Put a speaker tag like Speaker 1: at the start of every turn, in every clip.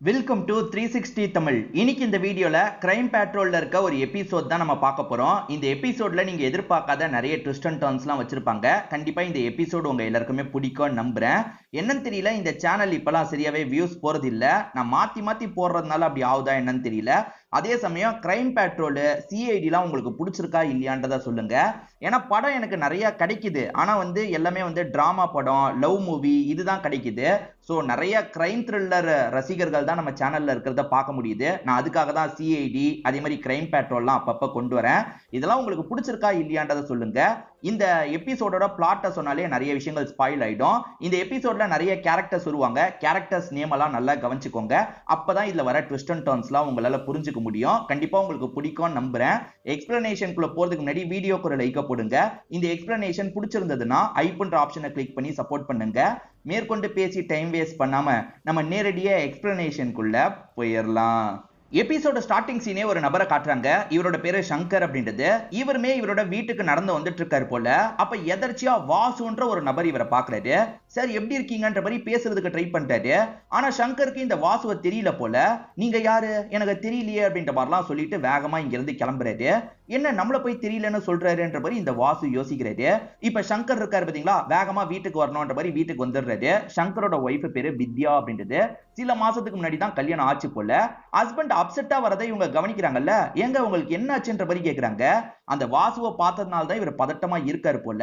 Speaker 1: Welcome to 360 Tamil. இன்னைக்கு இந்த வீடியோல கிரைம் பேட்ரோல்ல இருக்க ஒரு எபிசோட் தான் நம்ம பார்க்க போறோம். இந்த எபிசோட்ல நீங்க எதிர்பார்க்காத நிறைய ட்விஸ்ட் அண்ட் டர்ன்ஸ்லாம் வச்சிருப்பாங்க. கண்டிப்பா இந்த எபிசோட் உங்க எல்லாருக்குமே பிடிக்கும் நம்புறேன். என்னன்னு தெரியல, இந்த சேனல் இப்பெல்லாம் சரியாவே வியூஸ் போறது இல்ல. நான் மாத்தி மாத்தி போடுறதுனால அப்படி ஆகுதா என்னன்னு தெரியல. அதே சமயம் கிரைம் பேட்ரோல் சிஐடிலாம் உங்களுக்கு பிடிச்சிருக்கா இல்லையான்றத சொல்லுங்க. ஏன்னா படம் எனக்கு நிறைய கிடைக்குது, ஆனா எல்லாமே டிராமா படம், லவ் மூவி இதுதான் கிடைக்குது. ஸோ நிறைய கிரைம் த்ரில்லர் ரசிகர்கள் தான் நம்ம சேனல்ல இருக்கிறத பார்க்க முடியுது. நான் அதுக்காக தான் சிஐடி அதே மாதிரி கிரைம் பேட்ரோல்லாம் அப்பப்ப கொண்டு வரேன். இதெல்லாம் உங்களுக்கு பிடிச்சிருக்கா இல்லையான்றத சொல்லுங்க. இந்த எபிசோடோட பிளாட்டை சொன்னாலே நிறைய விஷயங்கள் ஸ்பாயில் ஆயிடும். இந்த எபிசோட்ல நிறைய கேரக்டர்ஸ் வருவாங்க. கேரக்டர்ஸ் நேம் எல்லாம் நல்லா கவனிச்சுக்கோங்க. அப்பதான் இதுல வர ட்விஸ்ட் அண்ட் டர்ன்ஸ்லாம் உங்களால புரிஞ்சுக்க முடியும். கண்டிப்பா உங்களுக்கு பிடிக்கும் நம்புறேன். எக்ஸ்பிளனேஷனுக்குள்ள போறதுக்கு முன்னாடி வீடியோக்கு ஒரு லைக் போடுங்க. இந்த எக்ஸ்பிளனேஷன் பிடிச்சிருந்ததுன்னா ஐபன்ற ஆப்ஷனை கிளிக் பண்ணி சப்போர்ட் பண்ணுங்க. மேற்கொண்டு பேசி டைம் வேஸ்ட் பண்ணாம நம்ம நேரடியா எக்ஸ்பிளனேஷனுக்குள்ள போயிடலாம். எபிசோட ஸ்டார்டிங் சீனே ஒரு நபரை காட்டுறாங்க. இவரோட பேரு சங்கர் அப்படின்றது. இவருமே இவரோட வீட்டுக்கு நடந்து வந்துட்டு இருக்காரு போல. அப்ப எதர்ச்சியா வாசுன்ற ஒரு நபர் இவரை பாக்குறாரு. சார் எப்படி இருக்கீங்கன்ற மாதிரி பேசுறதுக்கு ட்ரை பண்றாரு. ஆனா சங்கருக்கு இந்த வாசுவை தெரியல போல. நீங்க யாரு எனக்கு தெரியலையே அப்படின்ற மாதிரிலாம் சொல்லிட்டு வேகமா இங்க இருந்து கிளம்புறாரு. என்ன நம்மள போய் தெரியலன்னு சொல்றாருன்ற மாதிரி இந்த வாசு யோசிக்கிறாரு. இப்ப சங்கர் இருக்காரு பாத்தீங்களா, வேகமா வீட்டுக்கு வரணும்ன்ற மாதிரி வீட்டுக்கு வந்துடுறாரு. சங்கரோட ஒய்ஃப் பேரு வித்யா அப்படின்றது. சில மாசத்துக்கு முன்னாடி தான் கல்யாணம் ஆச்சு போல. ஹஸ்பண்ட் அப்செட்டா வரதை இவங்க கவனிக்கிறாங்கல்ல. எங்க உங்களுக்கு என்ன ஆச்சுன்ற மாதிரி கேக்குறாங்க. அந்த வாசுவை பார்த்ததுனால தான் இவர் பதட்டமா இருக்காரு போல.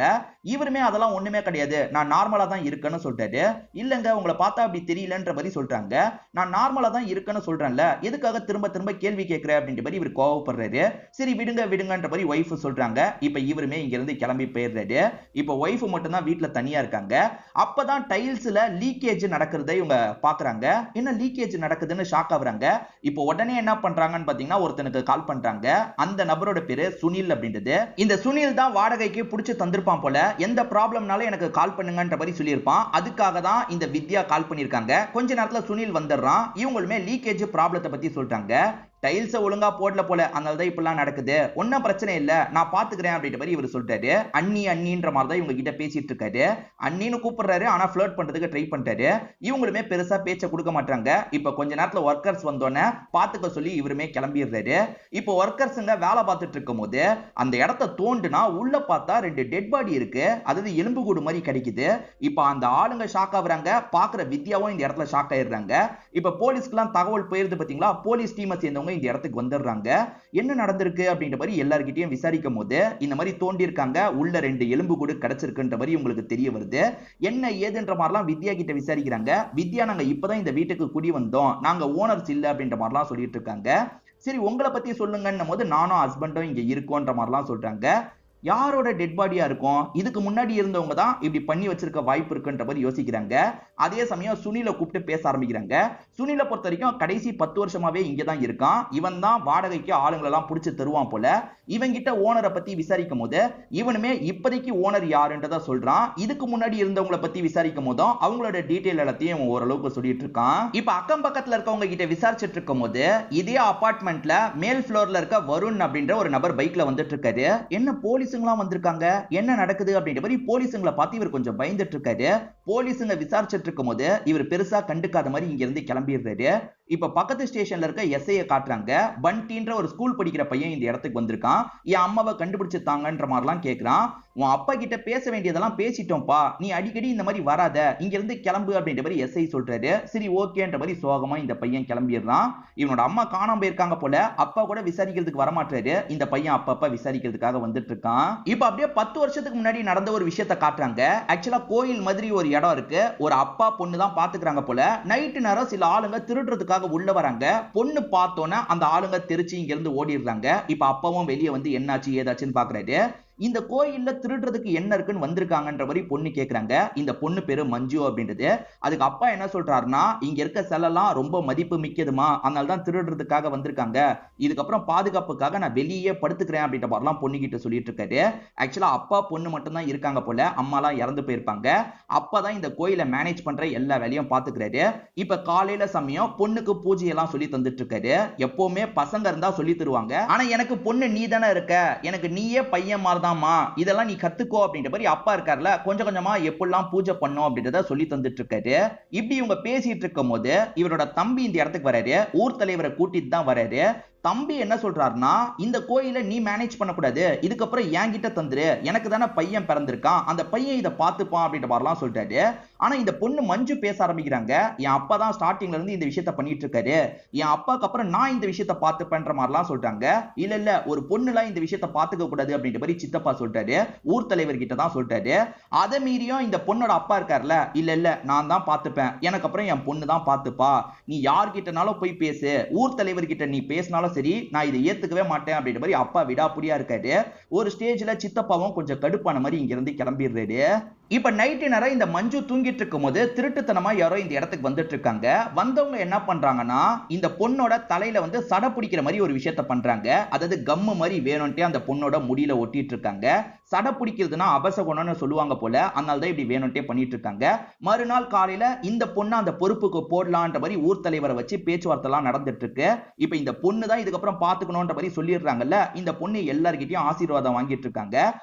Speaker 1: இவருமே அதெல்லாம் ஒண்ணுமே கிடையாது, நான் நார்மலா தான் இருக்கேன்னு சொல்றாரு. இல்லங்க உங்களை பார்த்தா அப்படி தெரியலன்ற மாதிரி சொல்றாங்க. நான் நார்மலா தான் இருக்கேன்னு சொல்றேன்ல, எதுக்காக திரும்ப திரும்ப கேள்வி கேட்கிற அப்படின்ற மாதிரி இவர் கோவப்படுறாரு. சரி விடுங்க விடுங்கன்ற மாதிரி ஒய்ஃப் சொல்றாங்க. இப்ப இவருமே இங்க இருந்து கிளம்பி போயிடுறாரு. இப்ப ஒய்ஃப் மட்டும் தான் வீட்டுல தனியா இருக்காங்க. அப்பதான் டைல்ஸ்ல லீக்கேஜ் நடக்கிறத இவங்க பாக்குறாங்க. என்ன லீக்கேஜ் நடக்குதுன்னு ஷாக் ஆகுறாங்க. இப்போ உடனே என்ன பண்றாங்கன்னு பாத்தீங்கன்னா ஒருத்தனுக்கு கால் பண்றாங்க. அந்த நபரோட பேரு சுனில் அப்படின்றது. இந்த சுனில் தான் வாடகைக்கு புடிச்சு தந்திருப்பான் போல. எந்த ப்ராப்ளம்னாலும் எனக்கு கால் பண்ணுங்கன்ற மாதிரி சொல்லியிருப்பான். அதுக்காக தான் இந்த வித்யா கால் பண்ணிருக்காங்க. கொஞ்ச நேரத்துல சுனில் வந்துடுறான். இவங்களுமே லீக்கேஜ் ப்ராப்ளத்தை பத்தி சொல்றாங்க. டைல்ஸ் ஒழுங்கா போடல போல, அதனாலதான் இப்பெல்லாம் நடக்குது. ஒன்னும் பிரச்சனை இல்ல, நான் பாத்துக்கிறேன் அப்படின்ற மாதிரி இவர் சொல்றாரு. அண்ணி அண்ணின்ற மாதிரி தான் இவங்க கிட்ட பேசிட்டு இருக்காரு. அண்ணின்னு கூப்பிடுறாரு, ஆனா ஃபிளர்ட் பண்றதுக்கு ட்ரை பண்றாரு. இவங்களுமே பெருசா பேச்ச கொடுக்க மாட்டாங்க. இப்ப கொஞ்ச நேரத்துல ஒர்க்கர்ஸ் வந்தோன்னே பாத்துக்க சொல்லி இவருமே கிளம்பிடுறாரு. இப்போ ஒர்க்கர்ஸுங்க வேலை பார்த்துட்டு இருக்கும் போது அந்த இடத்த தோண்டுனா உள்ள பார்த்தா 2 டெட் பாடி இருக்கு. அதாவது எலும்பு கூடு மாதிரி கிடைக்குது. இப்ப அந்த ஆளுங்க ஷாக் ஆகுறாங்க. பாக்குற வித்யாவும் இந்த இடத்துல ஷாக் ஆயிடுறாங்க. இப்ப போலீஸ்க்குலாம் தகவல் போயிருது பாத்தீங்களா. போலீஸ் டீமை சேர்ந்தவங்க இந்த இடத்துக்கு வந்துடுறாங்க. என்ன நடந்திருக்கு அப்படின்ற மாதிரி எல்லார்கிட்டயும் விசாரிக்கும் போது இந்த மாதிரி தோண்டி இருக்காங்க. உள்ள 2 எலும்பு கூடு கிடைச்சிருக்குன்ற மாதிரி உங்களுக்கு தெரிய வருது. என்ன ஏதுன்ற மாதிரிலாம் வித்யா கிட்ட விசாரிக்கிறாங்க. வித்யா நாங்க இப்பதான் இந்த வீட்டுக்கு குடி வந்தோம், நாங்க ஓனர்ஸ் இல்ல அப்படின்ற மாதிரிலாம் சொல்லிட்டு இருக்காங்க. சரி உங்களை பத்தி சொல்லுங்கன்னும் போது நானும் ஹஸ்பண்டும் இங்க இருக்கோன்ற மாதிரிலாம் சொல்றாங்க. யாரோட டெட் பாடியா இருக்கும், இதுக்கு முன்னாடி இருந்தவங்க தான் இப்படி பண்ணி வச்சிருக்க வாய்ப்பு இருக்குன்ற மாதிரி யோசிக்கிறாங்க. அதே சமயம் சுனிலை கூப்பிட்டு பேச ஆரம்பிக்கிறாங்க. சுனிலை பொறுத்த வரைக்கும் கடைசி 10 வருஷமாவே இங்கதான் இருக்கான். இவன் தான் வாடகைக்கு ஆளுங்களெல்லாம் பிடிச்சு தருவான் போல. இவங்கிட்ட ஓனரை பத்தி விசாரிக்கும் போது இவனுமே இப்போதைக்கு ஓனர் யாருன்றத சொல்றான். இதுக்கு முன்னாடி இருந்தவங்களை பத்தி விசாரிக்கும் போதும் அவங்களோட டீடைல் எல்லாத்தையும் ஓரளவுக்கு சொல்லிட்டு இருக்கான். இப்ப அக்கம் பக்கத்துல இருக்கவங்க கிட்ட விசாரிச்சுட்டு இருக்கும் போது இதே அபார்ட்மெண்ட்ல மேல் ஃப்ளோர்ல இருக்க வருண் அப்படின்ற ஒரு நபர் பைக்ல வந்துட்டு இருக்காரு. என்ன போலீஸுங்களாம் வந்திருக்காங்க, என்ன நடக்குது அப்படின்ற மாதிரி போலீஸுங்களை பார்த்து இவர் கொஞ்சம் பயந்துட்டு இருக்காரு. போலீஸுங்க விசாரிச்சுட்டு இருக்கும் போது இவர் பெருசா கண்டுக்காத மாதிரி இங்க இருந்து கிளம்பிடுறாரு. இப்ப பக்கத்து ஸ்டேஷன்ல இருக்க எஸ்ஐயை காட்டுறாங்க. பண்டின்ற ஒரு ஸ்கூல் படிக்கிற பையன் இந்த இடத்துக்கு வந்திருக்கான். என் அம்மாவை கண்டுபிடிச்சு தாங்கன்ற மாதிரிலாம் கேட்கிறான். உன் அப்பா கிட்ட பேச வேண்டியதெல்லாம் பேசிட்டோம்ப்பா, நீ அடிக்கடி இந்த மாதிரி வராத, இங்க இருந்து கிளம்பு அப்படின்ற மாதிரி எஸ்ஐ சொல்றாரு. சரி ஓகேன்ற மாதிரி சோகமா இந்த பையன் கிளம்பிடுறான். இவனோட அம்மா காணாம போயிருக்காங்க போல. அப்பா கூட விசாரிக்கிறதுக்கு வரமாட்டாரு. இந்த பையன் அப்பப்ப விசாரிக்கிறதுக்காக வந்துட்டு இருக்கான். இப்ப அப்படியே 10 வருஷத்துக்கு முன்னாடி நடந்த ஒரு விஷயத்த காட்டுறாங்க. ஆக்சுவலா கோயில் மாதிரி ஒரு இடம் இருக்கு. ஒரு அப்பா பொண்ணு தான் பாத்துக்கிறாங்க போல. நைட்டு நேரம் சில ஆளுங்க திருடுறதுக்காக உள்ள வராங்க. பொண்ணு பார்த்தோன்னா அந்த ஆளுங்க தெரிச்சு இங்க இருந்து ஓடிடுறாங்க. இப்ப அப்பாவும் வெளியே வந்து என்னாச்சு ஏதாச்சுன்னு பாக்குறாரு. இந்த கோயில்ல திருடுறதுக்கு என்ன இருக்குன்னு வந்திருக்காங்கன்ற மாதிரி பொண்ணு கேக்குறாங்க. இந்த பொண்ணு பேரு மஞ்சு அப்படின்றது. அதுக்கு அப்பா என்ன சொல்றாருன்னா, இங்க இருக்க செலெல்லாம் ரொம்ப மதிப்பு மிக்கதுமா, அதனால தான் திருடுறதுக்காக வந்திருக்காங்க. இதுக்கப்புறம் பாதுகாப்புக்காக நான் வெளியே படுத்துக்கிறேன் அப்படின்ற மாதிரிலாம் பொண்ணு கிட்ட சொல்லிட்டு இருக்காரு. ஆக்சுவலா அப்பா பொண்ணு மட்டும் தான் இருக்காங்க போல. அம்மாலாம் இறந்து போயிருப்பாங்க. அப்பதான் இந்த கோயிலை மேனேஜ் பண்ற எல்லா வேலையும் பாத்துக்கிறாரு. இப்ப காலையில சமயம் பொண்ணுக்கு பூஜை எல்லாம் சொல்லி தந்துட்டு இருக்காரு. எப்பவுமே பசங்க இருந்தா சொல்லி தருவாங்க. ஆனா எனக்கு பொண்ணு நீ தானே இருக்க, எனக்கு நீயே பையன் மாதிரி தான்மா, இதெல்லாம் நீ கத்துக்கோ அப்படின்ற மாதிரி அப்பா இருக்கார்ல கொஞ்சம் கொஞ்சமா எப்படிலாம் பூஜை பண்ணும் அப்படின்றத சொல்லி தந்துட்டு இருக்காரு. இப்படி இவங்க பேசிட்டு இருக்கும் போது இவரோட தம்பி இந்த இடத்துக்கு வராரு. ஊர் தலைவரை கூட்டிட்டு தான் வராரு. தம்பி என்ன சொல்றாருன்னா, இந்த கோயிலை நீ மேனேஜ் பண்ணக்கூடாது, இதுக்கப்புறம் என்கிட்ட தந்துரு, எனக்கு தானே பையன் பிறந்திருக்கான், அந்த பையன் இதை பார்த்துப்பான் அப்படின்ற மாதிரிலாம் சொல்லிட்டாரு. ஆனா இந்த பொண்ணு மஞ்சு பேச ஆரம்பிக்கிறாங்க, என் அப்பா தான் ஸ்டார்டிங்ல இருந்து இந்த விஷயத்த பண்ணிட்டு இருக்காரு, என் அப்பாக்கு அப்புறம் நான் இந்த விஷயத்த பார்த்துப்பேன்ற மாதிரிலாம் சொல்றாங்க. இல்ல இல்ல, ஒரு பொண்ணுலாம் இந்த விஷயத்த பார்த்துக்க கூடாது அப்படின்ற மாதிரி சித்தப்பா சொல்லிட்டாரு. ஊர் தலைவர் கிட்ட தான் சொல்லிட்டாரு. அதை மீறியும் இந்த பொண்ணோட அப்பா இருக்கார்ல, இல்ல இல்ல நான் தான் பார்த்துப்பேன், எனக்கு அப்புறம் என் பொண்ணு தான் பார்த்துப்பா, நீ யார்கிட்டனாலும் போய் பேசு, ஊர் தலைவர் கிட்ட நீ பேசினாலும் சரி, நான் இதை ஏத்துக்கவே மாட்டேன் அப்படின்ற மாதிரி அப்பா விடாப்புடியா இருக்காரு. ஒரு ஸ்டேஜ்ல சித்தப்பாவும் கொஞ்சம் கடுப்பான மாதிரி இங்க இருந்து கிளம்பிடுறாரு. இப்ப நைட்டு நேரம் இந்த மஞ்சு தூங்கிட்டு இருக்கும் போது திருட்டுத்தனமா யாரோ இந்த இடத்துக்கு வந்துட்டு இருக்காங்க. வந்தவங்க என்ன பண்றாங்கன்னா, இந்த பொண்ணோட தலையில வந்து சடை பிடிக்கிற மாதிரி ஒரு விஷயத்த பண்றாங்க. அதாவது கம்மு மாதிரி வேணும்ட்டே அந்த பொண்ணோட முடியில ஒட்டிட்டு இருக்காங்க. சடை பிடிக்கிறதுனா அபசகுணம்னு சொல்லுவாங்க போல, அதனால தான் இப்படி வேணும்ட்டே பண்ணிட்டு இருக்காங்க. மறுநாள் காலையில இந்த பொண்ணு அந்த பொறுப்புக்கு போடலான்ற மாதிரி ஊர் தலைவரை வச்சு பேச்சுவார்த்தை எல்லாம் நடந்துட்டு இருக்கு. இப்ப இந்த பொண்ணு தான் இதுக்கப்புறம் பாத்துக்கணும்ன்ற மாதிரி சொல்லிடுறாங்கல்ல, இந்த பொண்ணு எல்லார்கிட்டயும் ஆசீர்வாதம் வாங்கிட்டு இருக்காங்க.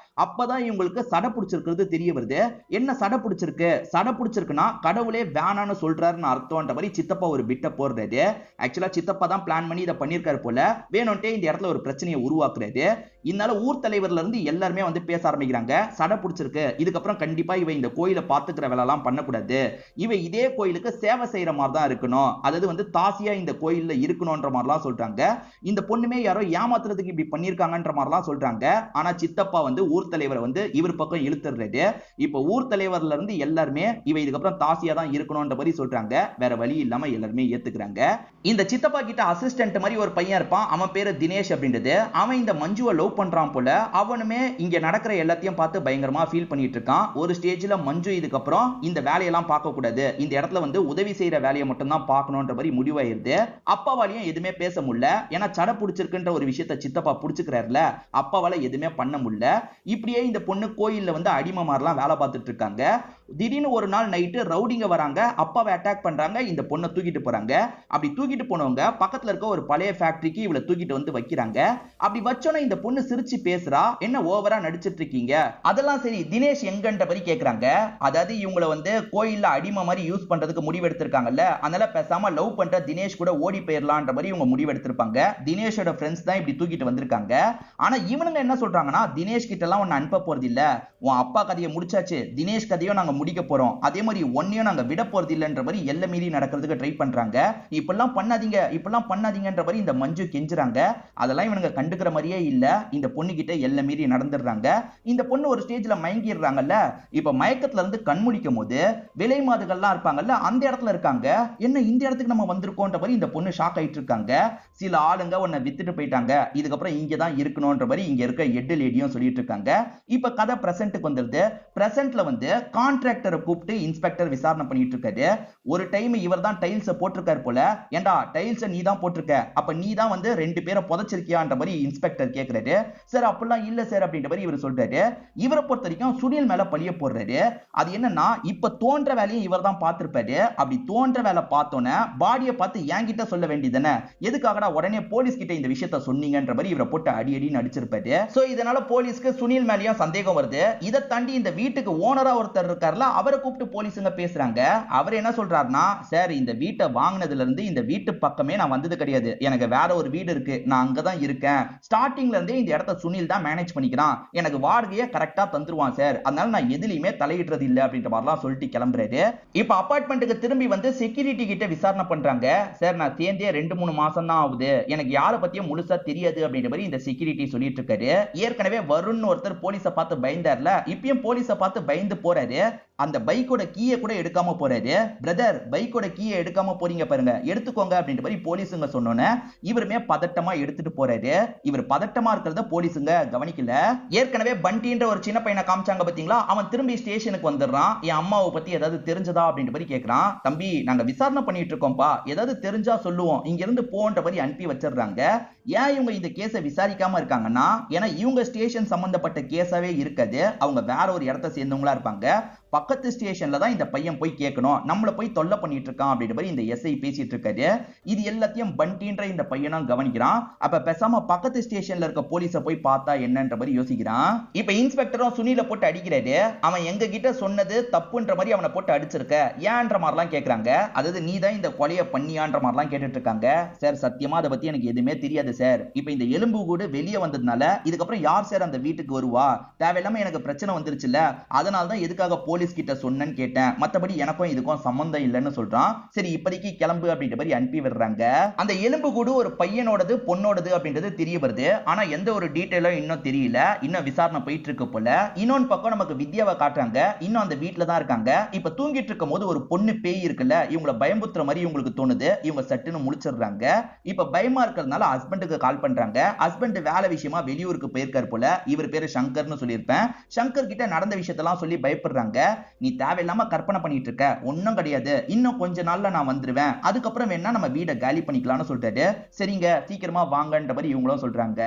Speaker 1: அப்பதான் இவங்களுக்கு சடை பிடிச்சிருக்கிறது தெரிய வருது. என்ன சடை பிடிச்சிருக்கு, சடை பிடிச்சிருக்குன்னா கடவுளே வேணான்னு சொல்றாருன்னு அர்த்தம்ன்ற மாதிரி சித்தப்பா ஒரு பிட்ட போடுறாரு. ஆக்சுவலா சித்தப்பா தான் பிளான் பண்ணி இதை பண்ணிருக்காரு போல, வேணும்ட்டே இந்த இடத்துல ஒரு பிரச்சனையை உருவாக்குறாரு. இதனால ஊர் தலைவர்ல இருந்து எல்லாருமே வந்து பேச ஆரம்பிக்கிறாங்க, சடை பிடிச்சிருக்கு, இதுக்கப்புறம் கண்டிப்பா இவ இந்த கோயிலை பாத்துக்கிற வேலை எல்லாம் பண்ணக்கூடாது, இவ இதே கோயிலுக்கு சேவை செய்யற மாதிரி தான் இருக்கணும், அதாவது வந்து தாசியா இந்த கோயில்ல இருக்கணும்ன்ற மாதிரிலாம் சொல்றாங்க. இந்த பொண்ணுமே யாரோ ஏமாத்துறதுக்கு இப்படி பண்ணிருக்காங்கன்ற மாதிரிலாம் சொல்றாங்க. ஆனா சித்தப்பா வந்து ஊர் தலைவரை வந்து இவர் பக்கம் இழுத்துறாரு. இப்ப ஊர் தலைவர்ல இருந்து எல்லாருமே இவ இதுக்கப்புறம் தாசியா தான் இருக்கணும்ன்ற மாதிரி சொல்றாங்க. வேற வழி இல்லாம எல்லாருமே ஏத்துக்கிறாங்க. இந்த சித்தப்பா கிட்ட அசிஸ்டன்ட் மாதிரி ஒரு பையன் இருப்பான், அவன் பேரு தினேஷ் அப்படின்றது. அவன் இந்த மஞ்சுவை லவ் பண்றான் போல. அவனுமே இங்க நடக்கிற எல்லாத்தையும் பார்த்து பயங்கரமா ஃபீல் பண்ணிட்டு இருக்கான். ஒரு ஸ்டேஜ்ல மஞ்சு இதுக்கப்புறம் இந்த வேலையெல்லாம் பார்க்க கூடாது, இந்த இடத்துல வந்து உதவி செய்யற வேலையை மட்டும் தான் பார்க்கணும்ன்ற மாதிரி முடிவாயிருது. அப்பாவாலையும் எதுவுமே பேச முடியல, ஏன்னா சடை பிடிச்சிருக்குன்ற ஒரு விஷயத்தை சித்தப்பா பிடிச்சுக்கிறாருல, அப்பாவால எதுவுமே பண்ண முடியல. இப்படியே இந்த பொண்ணு கோயில்ல வந்து அடிமை மாதிரிலாம் வேலை பார்த்துட்டு இருக்காங்க. திடீர்னு ஒரு நாள் நைட்டு ரவுடிங்க வராங்க, அப்பாவை அட்டாக் பண்றாங்க, இந்த பொண்ணை தூக்கிட்டு போறாங்க. அப்படி தூக்கிட்டு போனவங்க பக்கத்துல இருக்க ஒரு பழைய ஃபேக்டரிக்கு இவளை தூக்கிட்டு வந்து வைக்கிறாங்க. அப்படி வச்சோன்னா இந்த பொண்ணு சிரிச்சு பேசுறா, என்ன ஓவரா நடிச்சிட்டு இருக்கீங்க, அதெல்லாம் சரி தினேஷ் எங்கன்ற மாதிரி கேக்குறாங்க. அதாவது இவங்களை வந்து கோயில்ல அடிமை மாதிரி யூஸ் பண்றதுக்கு முடிவு எடுத்திருக்காங்கல்ல, அதனால பேசாம லவ் பண்ற தினேஷ் கூட ஓடி போயிடலான்ற மாதிரி இவங்க முடிவு எடுத்திருப்பாங்க. தினேஷோட ஃப்ரெண்ட்ஸ் தான் இப்படி தூக்கிட்டு வந்திருக்காங்க. ஆனா இவனுங்க என்ன சொல்றாங்கன்னா, தினேஷ் கிட்ட எல்லாம் ஒன்னு அனுப்ப போறது இல்ல, உன் அப்பா கதையை முடிச்சாச்சு, தினேஷ் கதையும் நாங்க முடிக்க போறோம், அதே மாதிரி ஒன்னையும் நாங்க விட போறது இல்லன்ற மாதிரி எல்லை மீறி நடக்கிறதுக்கு ட்ரை பண்றாங்க. இப்பெல்லாம் பண்ணாதீங்க, இப்பெல்லாம் பண்ணாதீங்கன்ற மாதிரி இந்த மஞ்சு கெஞ்சுறாங்க. அதெல்லாம் இவனுங்க கண்டுக்கிற மாதிரியே இல்ல. இந்த பொண்ணு கிட்ட எல்லை மீறி நடந்துடுறாங்க. இந்த பொண்ணு ஒரு ஸ்டேஜ்ல மயங்கிடுறாங்கல்ல. இப்ப மயக்கத்துல இருந்து கண்முழிக்கும் போது விலை மாதுகள்லாம் இருப்பாங்கல்ல, அந்த இடத்துல இருக்காங்க. என்ன இந்த இடத்துக்கு நம்ம வந்திருக்கோன்ற மாதிரி இந்த பொண்ணு ஷாக் ஆயிட்டு இருக்காங்க. சில ஆளுங்க உன்னை வித்துட்டு போயிட்டாங்க, இதுக்கப்புறம் இங்க தான் இருக்கணும்ன்ற மாதிரி இங்க இருக்க எட்டு லேடியும் சொல்லிட்டு இருக்காங்க. இப்ப கதை பிரசன்ட்க்கு வந்துருது. பிரசன்ட்ல வந்து கான்ட்ராக்டரை கூப்பிட்டு இன்ஸ்பெக்டர் விசாரணை பண்ணிட்டு இருக்காரு. ஒரு டைம் இவர் தான் டைல்ஸ் போட்டிருக்காரு போல, ஏண்டா டைல்ஸ் நீ தான் போட்டிருக்க, அப்ப நீ தான் வந்து ரெண்டு பேரை புதைச்சிருக்கியான்ற மாதிரி இன்ஸ்பெக்டர் கேக்குறாரு. சார் அப்படிலாம் இல்ல சார் அப்படின்ற மாதிரி இவர் சொல்றாரு. இவரை பொறுத்த வரைக்கும் சுனில் மேல பழிய போடுறாரு. அது என்னன்னா, இப்ப தோன்ற வேலையும் இவர் தான் பார்த்திருப்பாரு. அப்படி தோன்ற வேலை பார்த்தோன்னே பாடியை பார்த்து என்கிட்ட சொல்ல வேண்டியதுதானே, எதுக்காகடா உடனே போலீஸ் கிட்ட இந்த விஷயத்த சொன்னீங்கன்ற மாதிரி இவரை போட்டு அடி அடின்னு அடிச்சிருப்பாரு. சோ இதனால போலீஸ்க்கு சுனில் மேலயும் சந்தேகம் வருது. இதை தாண்டி இந்த வீட்டுக்கு ஓனரா ஒருத்தர் இருக்கார்ல, அவரை கூப்பிட்டு போலீஸுங்க பேசுறாங்க. அவர் என்ன சொல்றாருன்னா, சார் இந்த வீட்டை வாங்கினதுல இருந்து இந்த வீட்டு பக்கமே நான் வந்தது கிடையாது, எனக்கு வேற ஒரு வீடு இருக்கு, நான் அங்கதான் இருக்கேன், ஸ்டார்டிங்ல இருந்தே இந்த இடத்த சுனில் தான் மேனேஜ் பண்ணிக்கிறான், எனக்கு வாடகையை கரெக்டா தந்துருவான் சார், அதனால நான் எதுலயுமே தலையிடுறது இல்ல அப்படின்ற மாதிரிலாம் சொல்லிட்டு கிளம்புறாரு. இப்ப அபார்ட்மெண்ட்டுக்கு திரும்பி வந்து செக்யூரிட்டி கிட்ட விசாரணை பண்றாங்க. சார் நான் சேர்ந்தே 2-3 மாசம் தான் ஆகுது, எனக்கு யாரை பத்தியும் முழுசா தெரியாது அப்படின்ற மாதிரி இந்த செக்யூரிட்டி சொல்லிட்டு இருக்காரு. ஏற்கனவே வருண் ஒருத்தர் போலீஸை பார்த்து பயந்தார்ல, இப்பயும் போலீஸை பார்த்து பயந்து போறாரு. அந்த பைக்கோட கீயை கூட எடுக்காம போறாரு. பிரதர் பைக்கோட கீயை எடுக்காம போறீங்க பாருங்க, எடுத்துக்கோங்க அப்படின்ற மாதிரி போலீஸுங்க சொன்னோன்னே இவருமே பதட்டமா எடுத்துட்டு போறாரு. இவர் பதட்டமா இருக்கிறத போலீஸுங்க கவனிக்கல. ஏற்கனவே பண்டின்ற ஒரு சின்ன பையனை காமிச்சாங்க பாத்தீங்களா, அவன் திரும்பி ஸ்டேஷனுக்கு வந்துடுறான். என் அம்மாவை பத்தி ஏதாவது தெரிஞ்சதா அப்படின்ற மாதிரி கேட்கறான். தம்பி நாங்க விசாரணை பண்ணிட்டு இருக்கோம்பா, ஏதாவது தெரிஞ்சா சொல்லுவோம், இங்க இருந்து போன்ற மாதிரி அனுப்பி வச்சிடுறாங்க. ஏன் இவங்க இந்த கேஸை விசாரிக்காம இருக்காங்கன்னா, ஏன்னா இவங்க ஸ்டேஷன் சம்பந்தப்பட்ட கேஸாவே இருக்காது, அவங்க வேற ஒரு இடத்தை சேர்ந்தவங்களா இருப்பாங்க. பக்கத்து ஸ்டேஷன்ல தான் இந்த பையன் போய் கேட்கணும், நம்மள போய் தொல்லை பண்ணிட்டு இருக்கான் அப்படின்ற மாதிரி இந்த எஸ்ஐ பேசிட்டு இருக்காரு. இது எல்லாத்தையும் பண்டின்ற இந்த பையனும் கவனிக்கிறான். அப்ப பேசாம பக்கத்து ஸ்டேஷன்ல இருக்க போலீஸை போய் பார்த்தா என்னன்ற மாதிரி யோசிக்கிறான். இப்ப இன்ஸ்பெக்டரும் சுனில போட்டு அடிக்கிறாரு. அவன் எங்க கிட்ட சொன்னது தப்புன்ற மாதிரி அவனை போட்டு அடிச்சிருக்க, ஏன்ற மாதிரிலாம் கேட்கறாங்க. அதாவது நீ தான் இந்த கொலையை பண்ணியான்ற மாதிரிலாம் கேட்டுட்டு இருக்காங்க. சார் சத்தியமா அதை பத்தி எனக்கு எதுவுமே தெரியாது சார். இப்ப இந்த எலும்பு கூடு வெளியே வந்ததுனால இதுக்கப்புறம் யார் சார் அந்த வீட்டுக்கு வருவா, தேவையில்லாம எனக்கு பிரச்சனை வந்துருச்சுல, அதனால தான் எதுக்காக போலீஸ் கிட்ட சொன்னேன்னு கேட்டேன், மத்தபடி எனக்கும் இதுக்கும் சம்பந்தம் இல்லைன்னு சொல்றான். சரி இப்போதைக்கு கிளம்பு அப்படின்ற மாதிரி அனுப்பி விடுறாங்க. அந்த எலும்பு கூடு ஒரு பையனோடது பொண்ணோடது அப்படின்றது தெரிய வருது. ஆனா எந்த ஒரு டீடைலும் இன்னும் தெரியல. இன்னும் விசாரணை போயிட்டு இருக்கு போல. இன்னொன்னு பக்கம் நமக்கு வித்யாவை காட்டுறாங்க. இன்னும் அந்த வீட்டுல தான் இருக்காங்க. இப்ப தூங்கிட்டு இருக்கும் போது ஒரு பொண்ணு பேய் இருக்குல்ல, இவங்களை பயமுத்துற மாதிரி இவங்களுக்கு தோணுது. இவங்க சட்டுன்னு முழிச்சிடுறாங்க. இப்ப பயமா இருக்கிறதுனால ஹஸ்பண்டுக்கு கால் பண்றாங்க. ஹஸ்பண்ட் வேலை விஷயமா வெளியூருக்கு போயிருக்காரு போல. இவர் பேரு சங்கர்னு சொல்லியிருப்பேன். சங்கர் கிட்ட நடந்த விஷயத்தெல்லாம் சொல்லி பயப்படுறாங்க. நீ தேவையில்லாம கற்பனை பண்ணிட்டு இருக்க, ஒன்னும் கிடையாது, இன்னும் கொஞ்ச நாள்ல நான் வந்துருவேன், அதுக்கப்புறம் வேணா நம்ம வீடை காலி பண்ணிக்கலாம்னு சொல்லிட்டாரு. சரிங்க சீக்கிரமா வாங்கன்ற மாதிரி இவங்களும் சொல்றாங்க.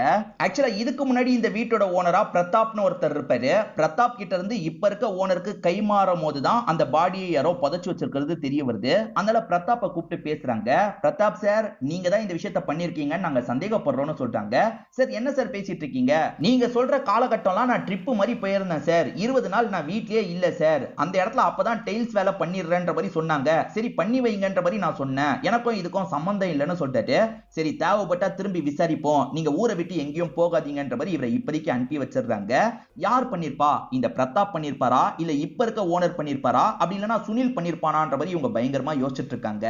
Speaker 1: ஆக்சுவலா இதுக்கு முன்னாடி இந்த வீட்டோட ஓனரா பிரதாப்னு ஒருத்தர் இருப்பாரு. பிரதாப் கிட்ட இருந்து இப்ப இருக்க ஓனருக்கு கை மாறும் போதுதான் அந்த பாடியை யாரோ புதைச்சு வச்சிருக்கிறது தெரிய வருது. அதனால பிரதாப்பை கூப்பிட்டு பேசுறாங்க. பிரதாப் சார், நீங்க தான் இந்த விஷயத்தை பண்ணிருக்கீங்கன்னு நாங்க சந்தேகப்படுறோம்னு சொல்றாங்க. சார் என்ன சார் பேசிட்டு இருக்கீங்க, நீங்க சொல்ற காலகட்டம்லாம் நான் ட்ரிப் மாதிரி போயிருந்தேன் சார், 20 நாள் நான் வீட்லயே இல்ல சார், அந்த இடத்துல அப்பதான் டைல்ஸ் வேலை பண்ணிடுறேன்ற மாதிரி சொன்னாங்க, சரி பண்ணி வைங்கன்ற மாதிரி நான் சொன்னேன், எனக்கும் இதுக்கும் சம்பந்தம் இல்லைன்னு சொல்லிட்டு சரி தேவைப்பட்டா திரும்பி விசாரிப்போம், நீங்க ஊரை விட்டு எங்கேயும் போகாதீங்கன்ற மாதிரி இவரை இப்போதைக்கு அனுப்பி வச்சிடுறாங்க. யார் பண்ணிருப்பா, இந்த பிரதாப் பண்ணிருப்பாரா இல்ல இப்ப இருக்க ஓனர் பண்ணிருப்பாரா, அப்படி இல்லனா சுனில் பண்ணிருப்பானான்ற மாதிரி இவங்க பயங்கரமா யோசிச்சுட்டு இருக்காங்க.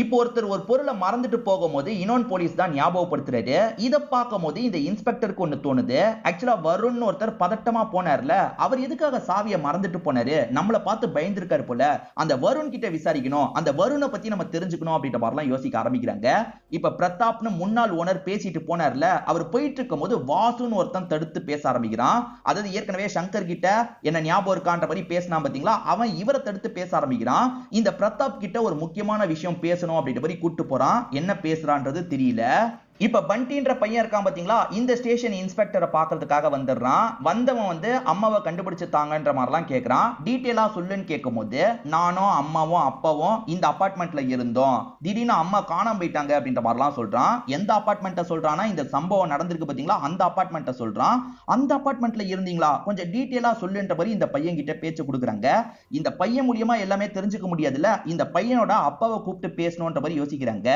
Speaker 1: இப்போ ஒருத்தர் ஒரு பொருளை மறந்துட்டு போகும்போது இன்னொன் போலீஸ் தான் ஞாபகப்படுத்துறாரு. இத பார்க்கும்போது இந்த இன்ஸ்பெக்டருக்கு ஒன்னு தோணுது. ஆக்சுவலா வருண் ஒருத்தர் பதட்டமா போனார்ல, அவர் எதுக்காக சாவியை மறந்துட்டு போனாரு, நம்மள பார்த்து பயந்துருக்காரு போல, அந்த வருண் கிட்ட விசாரிக்கணும், அந்த வருணை பத்தி நம்ம தெரிஞ்சுக்கணும் அப்படின்ற மாதிரிலாம் யோசிக்க ஆரம்பிக்கிறாங்க. இப்ப பிரதாப்னு முன்னாள் ஓனர் பேசிட்டு போனார்ல, அவர் போயிட்டு இருக்கும் போது வாசுன்னு ஒருத்தன் தடுத்து பேச ஆரம்பிக்கிறான். அதாவது ஏற்கனவே சங்கர் கிட்ட என்ன ஞாபகம் இருக்கான்ற மாதிரி பேசினா பாத்தீங்களா, அவன் இவரை தடுத்து பேச ஆரம்பிக்கிறான். இந்த பிரதாப் கிட்ட ஒரு முக்கியமான விஷயம் பேசணும் அப்படின்ற மாதிரி கூட்டு போறான். என்ன பேசுறான்றது தெரியல. இப்ப பண்டின்ற பையன் இருக்கான் பாத்தீங்களா, இந்த ஸ்டேஷன் இன்ஸ்பெக்டரை பாக்குறதுக்காக வந்துடுறான். வந்தவன் வந்து அம்மாவை கண்டுபிடிச்சு தாங்கன்ற மாதிரிலாம் கேட்கறான். டீட்டெயிலா சொல்லுன்னு கேட்கும் போது நானும் அம்மாவும் அப்பாவும் இந்த அபார்ட்மெண்ட்ல இருந்தோம், திடீர்னு அம்மா காணாம போயிட்டாங்க அப்படின்ற மாதிரிலாம் சொல்றான். எந்த அபார்ட்மெண்ட்டை சொல்றானா, இந்த சம்பவம் நடந்திருக்கு பாத்தீங்களா அந்த அபார்ட்மெண்ட்டை சொல்றான். அந்த அபார்ட்மெண்ட்ல இருந்தீங்களா, கொஞ்சம் டீட்டெயிலா சொல்லுன்ற மாதிரி இந்த பையன் கிட்ட பேச்சு கொடுக்குறாங்க. இந்த பையன் மூலியமா எல்லாமே தெரிஞ்சுக்க முடியாதுல்ல, இந்த பையனோட அப்பாவை கூப்பிட்டு பேசணும்ன்ற மாதிரி யோசிக்கிறாங்க.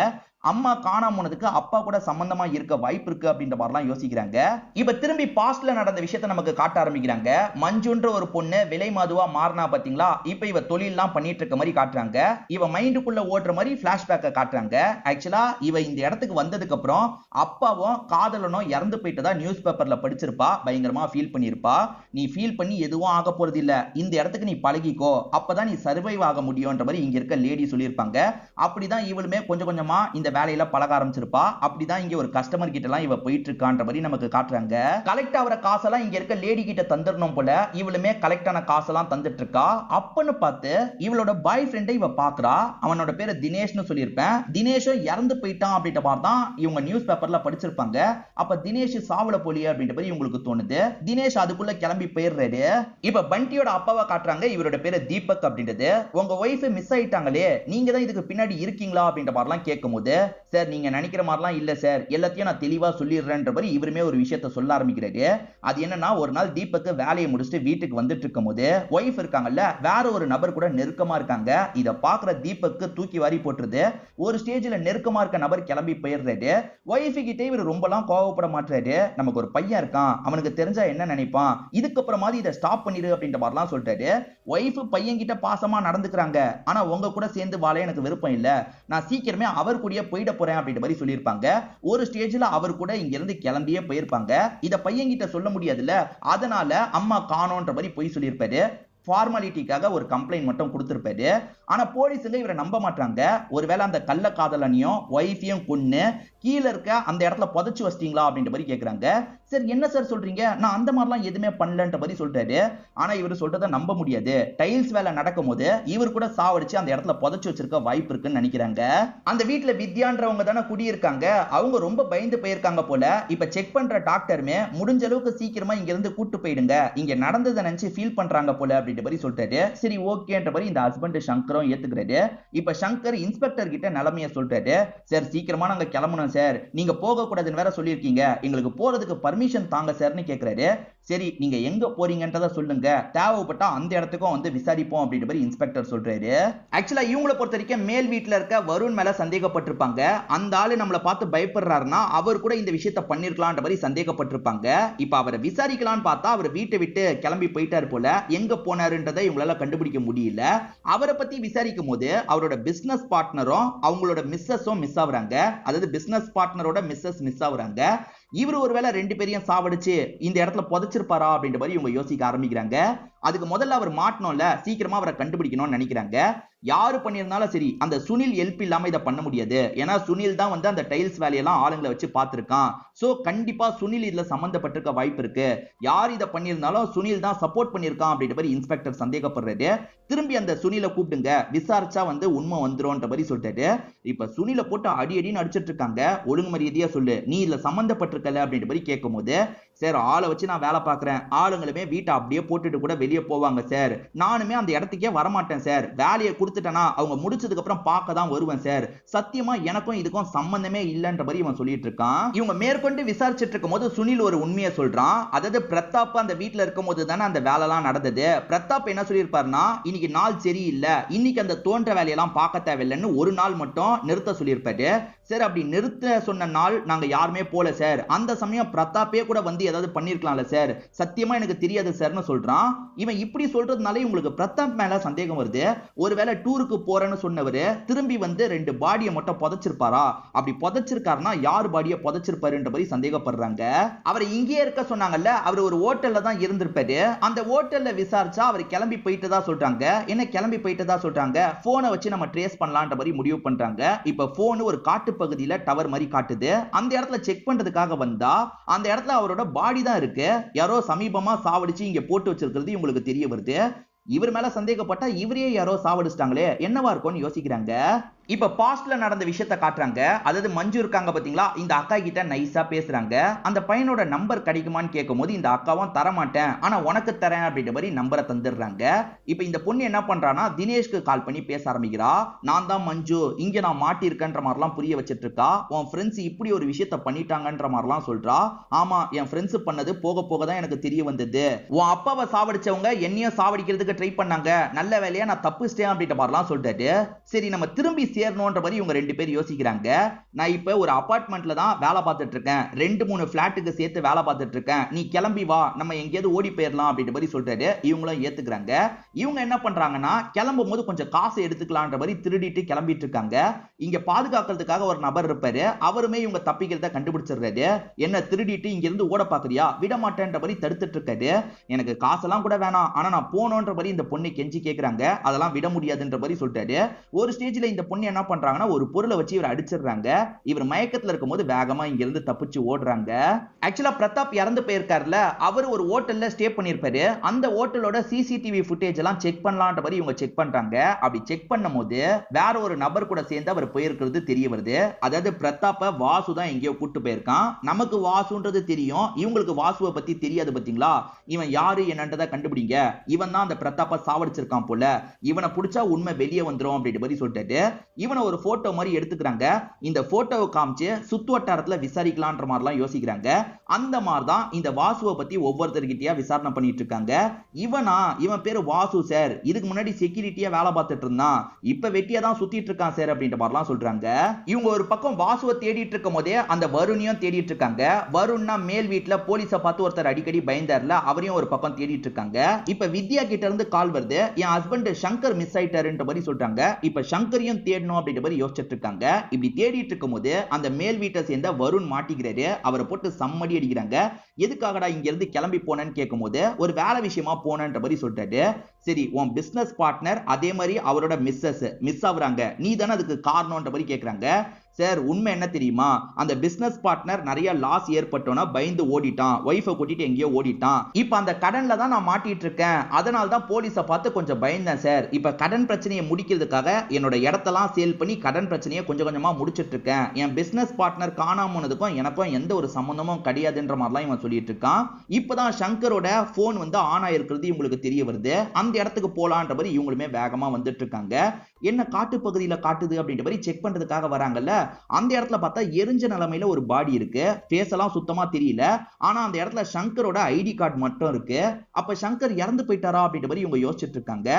Speaker 1: அம்மா காணாம போனதுக்கு அப்பா கூட சம்பந்தமா இருக்க வாய்ப்பு இருக்கு அப்படின்ற மாதிரிலாம் யோசிக்கிறாங்க. இப்ப திரும்பி பாஸ்ட்ல நடந்த விஷயத்தை நமக்கு காட்ட ஆரம்பிக்கிறாங்க. மஞ்சுன்ற ஒரு பொண்ணு விலை மாதுவா மாறினா பாத்தீங்களா, இப்ப இவ தொழில்லாம் பண்ணிட்டு இருக்க மாதிரி காட்டுறாங்க. இவ மைண்டுக்குள்ள ஓடுற மாதிரி பிளாஷ்பேக்க காட்டுறாங்க. ஆக்சுவலா இவ இந்த இடத்துக்கு வந்ததுக்கு அப்புறம் அப்பாவும் காதலனும் இறந்து போயிட்டதா நியூஸ் பேப்பர்ல படிச்சிருப்பா. பயங்கரமா ஃபீல் பண்ணிருப்பா. நீ ஃபீல் பண்ணி எதுவும் ஆக போறது இல்ல, இந்த இடத்துக்கு நீ பழகிக்கோ, அப்பதான் நீ சர்வைவ் ஆக முடியும்ன்ற மாதிரி இங்க இருக்க லேடி சொல்லியிருப்பாங்க. அப்படிதான் இவளுமே கொஞ்சம் கொஞ்சமா இந்த வேலையில பழக ஆரம்பிச்சிருப்பா. அப்படிதான் இங்க ஒரு கஸ்டமர் கிட்ட எல்லாம் இவ போயிட்டு இருக்கான்ற மாதிரி நமக்கு காட்டுறாங்க. கலெக்ட் ஆகிற காசெல்லாம் இங்க இருக்க லேடி கிட்ட தந்துடணும் போல. இவளுமே கலெக்ட் ஆன காசெல்லாம் தந்துட்டு இருக்கா. அப்பன்னு பார்த்து இவளோட பாய் ஃப்ரெண்டை இவ பாக்குறா. அவனோட பேரு தினேஷ்னு சொல்லியிருப்பேன். தினேஷும் இறந்து போயிட்டான் அப்படின்ற மாதிரி தான் இவங்க நியூஸ் பேப்பர்ல படிச்சிருப்பாங்க. அப்ப தினேஷ் சாவல போலியே அப்படின்ற மாதிரி இவங்களுக்கு தோணுது. தினேஷ் அதுக்குள்ள கிளம்பி போயிடுறாரு. இப்ப பண்டியோட அப்பாவை காட்டுறாங்க. இவரோட பேரு தீபக் அப்படின்றது. உங்க ஒய்ஃப் மிஸ் ஆயிட்டாங்களே, நீங்க தான் இதுக்கு பின்னாடி இருக்கீங்களா அப்படின்ற மாதிரிலாம் கேட்கும் போது, சார் நீங்க நினைக்கிற மாதிரிலாம் இல்ல சார், எல்லாத்தையும் நான் தெளிவா சொல்லிடுறேன்ற மாதிரி இவருமே ஒரு விஷயத்தை சொல்ல ஆரம்பிக்கிறாரு. அது என்னன்னா, ஒரு நாள் தீபக் வேலையை முடிச்சுட்டு வீட்டுக்கு வந்துட்டு இருக்கும் போது ஒய்ஃப் இருக்காங்கல்ல, வேற ஒரு நபர் கூட நெருக்கமா இருக்காங்க. இத பாக்குற தீபக் தூக்கி வாரி போட்டுருது. ஒரு ஸ்டேஜ்ல நெருக்கமா இருக்க நபர் கிளம்பி போயிடுறாரு. ஒய்ஃப் கிட்ட இவர் ரொம்பலாம் கோவப்பட மாட்டாரு. நமக்கு ஒரு பையன் இருக்கான், அவனுக்கு தெரிஞ்சா என்ன நினைப்பான், இதுக்கப்புறமா இதை ஸ்டாப் பண்ணிடு அப்படின்ற மாதிரிலாம் சொல்லிட்டாரு. ஒய்ஃப் பையன் கிட்ட பாசமா நடந்துக்கிறாங்க. ஆனா உங்க கூட சேர்ந்து வாழ எனக்கு விருப்பம் இல்ல, நான் சீக்கிரமே அவர் கூட போயிட போறேன் அப்படின்ற மாதிரி சொல்லியிருப்பாங்க. ஒரு ஸ்டேஜ்ல அவர் கூட இங்க இருந்து கிளம்பியே போயிருப்பாங்க. இத பையன் கிட்ட சொல்ல முடியாதுல்ல, அதனால அம்மா காணோன்ற மாதிரி போய் சொல்லியிருப்பாரு. ஃபார்மாலிட்டிக்காக ஒரு கம்ப்ளைண்ட் மட்டும் கொடுத்திருப்பாரு. ஆனா போலீஸுங்க இவரை நம்ப மாட்டாங்க. ஒருவேளை அந்த கள்ள காதலனையும் ஒய்ஃபையும் கொன்னு கீழ இருக்க அந்த இடத்துல புதைச்சு வச்சிட்டீங்களா அப்படின்ற மாதிரி கேக்குறாங்க. சார் என்ன சார் சொல்றீங்க, நான் அந்த மாதிரிலாம் எதுவுமே பண்ணலன்ற மாதிரி சொல்றாரு. ஆனா இவர் சொல்றதை நம்ப முடியாது. டைல்ஸ் வேலை நடக்கும் போது இவர் கூட சாவடிச்சு அந்த இடத்துல புதைச்சு வச்சிருக்க வாய்ப்பு இருக்குன்னு நினைக்கிறாங்க. அந்த வீட்டுல வித்யான்றவங்க தானே குடியிருக்காங்க. அவங்க ரொம்ப பயந்து போயிருக்காங்க போல. இப்ப செக் பண்ற டாக்டருமே முடிஞ்ச அளவுக்கு சீக்கிரமா இங்க இருந்து கூட்டு போயிடுங்க, இங்க நடந்ததை நினைச்சு ஃபீல் பண்றாங்க போல அப்படின்னு அப்படின்ற மாதிரி சொல்லிட்டாரு. சரி ஓகேன்ற மாதிரி இந்த ஹஸ்பண்ட் சங்கரும் ஏத்துக்கிறாரு. இப்ப சங்கர் இன்ஸ்பெக்டர் கிட்ட நிலைமைய சொல்றாரு. சார் சீக்கிரமா நாங்க கிளம்பணும் சார், நீங்க போக கூடாதுன்னு வேற சொல்லியிருக்கீங்க, எங்களுக்கு போறதுக்கு பர்மிஷன் தாங்க சார்னு கேக்குறாரு. சரி நீங்க எங்க போறீங்கன்றத சொல்லுங்க, தேவைப்பட்டா அந்த இடத்துக்கும் வந்து விசாரிப்போம் அப்படின்ற மாதிரி இன்ஸ்பெக்டர் சொல்றாரு. ஆக்சுவலா இவங்கள பொறுத்த வரைக்கும் மேல் வீட்டுல இருக்க வருண் மேல சந்தேகப்பட்டிருப்பாங்க. அந்த ஆளு நம்மள பார்த்து பயப்படுறாருன்னா அவர் கூட இந்த விஷயத்த பண்ணிருக்கலாம்ன்ற மாதிரி சந்தேகப்பட்டிருப்பாங்க. இப்ப அவரை விசாரிக்கலாம்னு பார்த்தா அவர் வீட்டை விட்டு கிளம்பி போயிட்டாரு போல. எங்க போனாருன்றதை இவங்களால கண்டுபிடிக்க முடியல. அவரை பத்தி விசாரிக்கும் போது அவரோட பிசினஸ் பார்ட்னரும் அவங்களோட மிஸ்ஸஸும் மிஸ் ஆகுறாங்க. அதாவது பிசினஸ் பார்ட்னரோட மிஸ்ஸஸ் மிஸ் ஆகுறாங்க. இவர் ஒருவேளை ரெண்டு பேரையும் சாவடிச்சு இந்த இடத்துல புதைச்சிருப்பாரா அப்படின்ற மாதிரி இவங்க யோசிக்க ஆரம்பிக்கிறாங்க. அதுக்கு முதல்ல அவர் மாட்டணும்ல, சீக்கிரமா அவரை கண்டுபிடிக்கணும்னு நினைக்கிறாங்க. யாரு பண்ணியிருந்தாலும் சரி அந்த சுனில் ஹெல்ப் இல்லாம இதை பண்ண முடியாது. ஏன்னா சுனில் தான் வந்து அந்த டைல்ஸ் வேலையெல்லாம் ஆளுங்களை வச்சு பார்த்திருக்கான். சோ கண்டிப்பா சுனில் இதுல சம்பந்தப்பட்டிருக்க வாய்ப்பு இருக்கு. யார் இதை பண்ணியிருந்தாலும் சுனில் தான் சப்போர்ட் பண்ணியிருக்கான் அப்படின்ற மாதிரி இன்ஸ்பெக்டர் சந்தேகப்படுறாரு. திரும்பி அந்த சுனிலை கூப்பிடுங்க, விசாரிச்சா வந்து உண்மை வந்துரும்ன்ற மாதிரி சொல்லிட்டாரு. இப்ப சுனிலை போட்டு அடி அடின்னு அடிச்சிட்டு இருக்காங்க. ஒழுங்கு மரியாதையா சொல்லு, நீ இதுல சம்பந்தப்பட்டிருக்கல அப்படின்ற மாதிரி கேட்கும் போது, சார் ஆளை வச்சு நான் வேலை பார்க்கிறேன், ஆளுங்களுமே வீட்டை அப்படியே போட்டுட்டு கூட வெளியே போவாங்க சார், நானுமே அந்த இடத்துக்கே வரமாட்டேன் சார், வேலையை கொடுத்துட்டேன்னா அவங்க முடிச்சதுக்கு அப்புறம் பார்க்க தான் வருவேன் சார், சத்தியமா எனக்கும் இதுக்கும் சம்பந்தமே இல்லைன்ற மாதிரி இவன் சொல்லிட்டு இருக்கான். இவங்க மேற்கொண்டு விசாரிச்சுட்டு இருக்கும் போது சுனில் ஒரு உண்மையை சொல்றான். அதாவது பிரதாப் அந்த வீட்டுல இருக்கும் போது தானே அந்த வேலைலாம் நடந்தது. பிரதாப் என்ன சொல்லியிருப்பாருன்னா, இன்னைக்கு நாள் சரியில்லை, இன்னைக்கு அந்த தோன்ற வேலையெல்லாம் பார்க்க தேவையில்லைன்னு ஒரு நாள் மட்டும் நிறுத்த சொல்லியிருப்பாரு. சார் அப்படி நிறுத்த சொன்ன நாள் நாங்க யாருமே போல சார், அந்த சமயம் பிரதாப்பே கூட வந்து ஏதாவது பண்ணிருக்கலாம்ல சார், சத்தியமா எனக்கு தெரியாது சார்னு சொல்றான். இவன் இப்படி சொல்றதுனால உங்களுக்கு பிரதாப் மேல சந்தேகம் வருது. ஒருவேளை டூருக்கு போறேன்னு சொன்னவரு திரும்பி வந்து ரெண்டு பாடியை மட்டும் புதைச்சிருப்பாரா? அப்படி புதைச்சிருக்காருன்னா யார் பாடியை புதைச்சிருப்பாருன்ற மாதிரி சந்தேகப்படுறாங்க. அவரை இங்கேயே இருக்க சொன்னாங்கல்ல, அவர் ஒரு ஹோட்டல்ல தான் இருந்திருப்பாரு. அந்த ஹோட்டல்ல விசாரிச்சா அவர் கிளம்பி போயிட்டு தான் சொல்றாங்க. என்ன கிளம்பி போயிட்டு தான் சொல்றாங்க, போனை வச்சு நம்ம ட்ரேஸ் பண்ணலாம்ன்ற மாதிரி முடிவு பண்றாங்க. இப்ப போன் ஒரு காட்டு பகுதியில டவர் மாதிரி காட்டுது. அந்த இடத்துல செக் பண்றதுக்காக வந்தா அந்த இடத்துல அவரோட பாடி தான் இருக்கு. யாரோ சமீபமா சாவடிச்சு இங்க போட்டு வச்சிருக்கிறது உங்களுக்கு தெரிய வருது. இவர் மேல சந்தேகப்பட்டா இவரே யாரோ சாவடிச்சிட்டாங்களே, என்னவா இருக்கும்னு யோசிக்கிறாங்க. இப்ப பாஸ்ட்ல நடந்த விஷயத்தை காட்டுறாங்க. அதாவது மஞ்சு இருக்காங்க பாத்தீங்களா, இந்த அக்கா கிட்ட நைஸா பேசுறாங்க. அந்த பையனோட நம்பர் கிடைக்குமான்னு கேட்கும் போது இந்த அக்காவும் தரமாட்டேன், ஆனா உனக்கு தரேன் அப்படின்ற மாதிரி நம்பரை தந்துடுறாங்க. இப்ப இந்த பொண்ணு என்ன பண்றானா, தினேஷ்க்கு கால் பண்ணி பேச ஆரம்பிக்கிறா. நான் தான் மஞ்சு, இங்க நான் மாட்டிருக்கேன்ற மாதிரிலாம் புரிய வச்சிட்டு இருக்கா. உன் ஃப்ரெண்ட்ஸ் இப்படி ஒரு விஷயத்த பண்ணிட்டாங்கன்ற மாதிரிலாம் சொல்றா. ஆமா, என் ஃப்ரெண்ட்ஸ் பண்ணது போக போக தான் எனக்கு தெரிய வந்தது. உன் அப்பாவை சாவடிச்சவங்க என்னையும் சாவடிக்கிறதுக்கு ட்ரை பண்ணாங்க, நல்ல வேலையா நான் தப்பிச்சிட்டேன் அப்படின்ற மாதிரிலாம் சொல்லிட்டாரு. சரி நம்ம திரும்பி சேரணும்ன்ற மாதிரி இவங்க ரெண்டு பேர் யோசிக்கிறாங்க. நான் இப்ப ஒரு அபார்ட்மெண்ட்ல தான் வேலை பார்த்துட்டு இருக்கேன், 2-3 பிளாட்டுக்கு சேர்த்து வேலை பார்த்துட்டு இருக்கேன், நீ கிளம்பி வா, நம்ம எங்கேயாவது ஓடி போயிடலாம் அப்படின்ற மாதிரி சொல்றாரு. இவங்களும் ஏத்துக்கிறாங்க. இவங்க என்ன பண்றாங்கன்னா, கிளம்பும் போது கொஞ்சம் காசு எடுத்துக்கலாம்ன்ற மாதிரி திருடிட்டு கிளம்பிட்டு இருக்காங்க. இங்க பாதுகாக்கிறதுக்காக ஒரு நபர் இருப்பாரு, அவருமே இவங்க தப்பிக்கிறத கண்டுபிடிச்சிடுறாரு. என்ன திருடிட்டு இங்க இருந்து ஓட பாக்குறியா, விட மாட்டேன்ற மாதிரி தடுத்துட்டு இருக்காரு. எனக்கு காசெல்லாம் கூட வேணாம், ஆனா நான் போனோன்ற மாதிரி இந்த பொண்ணு கெஞ்சி கேக்குறாங்க. அதெல்லாம் விட முடியாதுன்ற மாதிரி சொல்லிட்டாரு. ஒரு ஸ்டேஜ்ல இந்த பொண்ணு என்ன பண்றாங்கன்னா, ஒரு பொருளை வச்சு இவர் அடிச்சிடுறாங்க. இவர் மயக்கத்துல இருக்கும்போது வேகமா இங்க இருந்து தப்பிச்சு ஓடுறாங்க. ஆக்சுவலா பிரதாப் இறந்து போயிருக்காருல, அவர் ஒரு ஹோட்டல்ல ஸ்டே பண்ணிருப்பாரு. அந்த ஹோட்டலோட சிசிடிவி ஃபுட்டேஜ் எல்லாம் செக் பண்ணலாம்ன்ற மாதிரி இவங்க செக் பண்றாங்க. அப்படி செக் பண்ணும்போது வேற ஒரு நபர் கூட சேர்ந்து அவர் போயிருக்கிறது தெரிய வருது. அதாவது பிரதாப்ப வாசு தான் எங்கேயோ கூட்டு போயிருக்கான். நமக்கு வாசுன்றது தெரியும், இவங்களுக்கு வாசுவை பத்தி தெரியாது பாத்தீங்களா. இவன் யாரு என்னன்றதை கண்டுபிடிங்க, இவன் தான் அந்த பிரதாப்ப சாவடிச்சிருக்கான் போல, இவனை பிடிச்சா உண்மை வெளியே வந்துரும் அப்படின்ற மாதிரி சொல்லிட்டு இவனை ஒரு போட்டோ மாதிரி எடுத்துக்கிறாங்க. இந்த போட்டோவை காமிச்சு சுத்து வட்டாரத்துல விசாரிக்கலான்ற மாதிரிலாம் யோசிக்கிறாங்க. அந்த மாதிரி தான் இந்த வாசுவை பத்தி ஒவ்வொருத்தர்கிட்டயா விசாரணை பண்ணிட்டு இருக்காங்க. இவன் பேரு வாசு சார், இதுக்கு முன்னாடி செக்யூரிட்டியா வேலை பார்த்துட்டு இருந்தான், இப்ப வெட்டியா தான் சுத்திட்டு இருக்கான் சார் அப்படின்ற மாதிரிலாம் சொல்றாங்க. இவங்க ஒரு பக்கம் வாசுவை தேடிட்டு இருக்கும் போதே அந்த வருணையும் தேடிட்டு இருக்காங்க. வருண்னா மேல் வீட்டுல போலீஸ பார்த்து ஒருத்தர் அடிக்கடி பயந்தார்ல, அவரையும் ஒரு பக்கம் தேடிட்டு இருக்காங்க. இப்ப வித்யா கிட்ட இருந்து கால் வருது, என் ஹஸ்பண்ட் சங்கர் மிஸ் ஆயிட்டாருன்ற மாதிரி சொல்றாங்க. இப்ப சங்கரையும் தேடணும் அப்படின்ற மாதிரி யோசிச்சுட்டு இருக்காங்க. இப்படி தேடிட்டு இருக்கும் போது அந்த மேல் வீட்டை சேர்ந்த வருண் மாட்டிக்கிறாரு. அவரை போட்டு சம்மடி அடிக்கிறாங்க. எதுக்காகடா இங்க இருந்து கிளம்பி போனேன்னு கேட்கும் போது ஒரு வேலை விஷயமா போனன்ற மாதிரி சொல்றாரு. சரி உன் பிசினஸ் பார்ட்னர் அதே மாதிரி அவரோட மிஸ் ஆகுறாங்க, நீ தானே அதுக்கு காரணம்ன்ற மாதிரி கேட்கறாங்க. சார் உண்மை என்ன தெரியுமா, அந்த பிசினஸ் பார்ட்னர் நிறைய லாஸ் ஏற்பட்டோன்னா பயந்து ஓடிட்டான், ஒய்ஃபை கூட்டிட்டு எங்கேயோ ஓடிட்டான். இப்ப அந்த கடன்ல தான் நான் மாட்டிட்டு இருக்கேன், அதனால தான் போலீஸை பார்த்து கொஞ்சம் பயந்தேன் சார். இப்ப கடன் பிரச்சனையை முடிக்கிறதுக்காக என்னோட இடத்தெல்லாம் சேல் பண்ணி கடன் பிரச்சனையை கொஞ்சம் கொஞ்சமா முடிச்சிட்டு இருக்கேன். என் பிசினஸ் பார்ட்னர் காணாம போனதுக்கும் எனக்கும் எந்த ஒரு சம்பந்தமும் கிடையாதுன்ற மாதிரிலாம் இவன் சொல்லிட்டு இருக்கான். இப்பதான் சங்கரோட போன் வந்து ஆன் ஆயிருக்கிறது இவங்களுக்கு தெரிய வருது. அந்த இடத்துக்கு போலான்ற மாதிரி இவங்களுமே வேகமா வந்துட்டு இருக்காங்க. என்ன காட்டு பகுதியில காட்டுது அப்படின்ற மாதிரி செக் பண்றதுக்காக வராங்கல்ல, அந்த இடத்துல பார்த்தா எரிஞ்ச நிலைமையில ஒரு பாடி இருக்கு. ஃபேஸ் எல்லாம் சுத்தமா தெரியல. ஆனா அந்த இடத்துல சங்கரோட ஐடி கார்டு மட்டும் இருக்கு. அப்ப சங்கர் இறந்து போயிட்டாரா அப்படின்ற மாதிரி இவங்க யோசிச்சுட்டு இருக்காங்க.